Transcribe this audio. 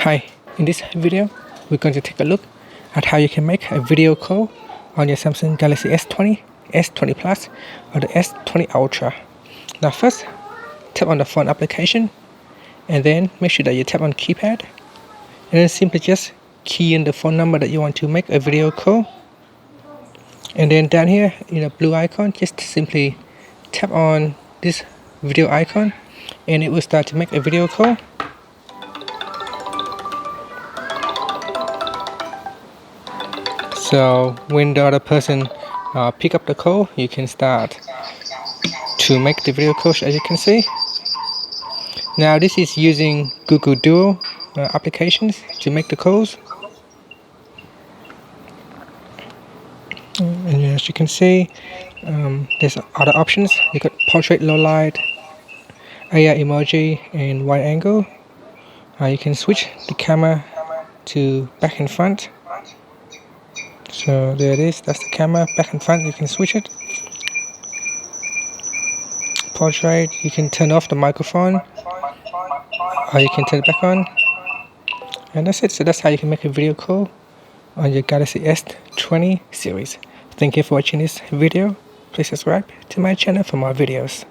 Hi, in this video, we're going to take a look at how you can make a video call on your Samsung Galaxy S20, S20 Plus, or the S20 Ultra. Now first, tap on the phone application, and then make sure that you tap on keypad, and then simply just key in the phone number that you want to make a video call. And then down here in the blue icon, just simply tap on this video icon, and it will start to make a video call. So when the other person pick up the call, you can start to make the video call, as you can see. Now this is using Google Duo applications to make the calls. And as you can see, there's other options. You got portrait, low light, AI emoji, and wide angle. You can switch the camera to back and front. So there it is, that's the camera, back and front, you can switch it. Portrait, you can turn off the microphone, or you can turn it back on. And that's it, so that's how you can make a video call on your Galaxy S20 series. Thank you for watching this video. Please subscribe to my channel for more videos.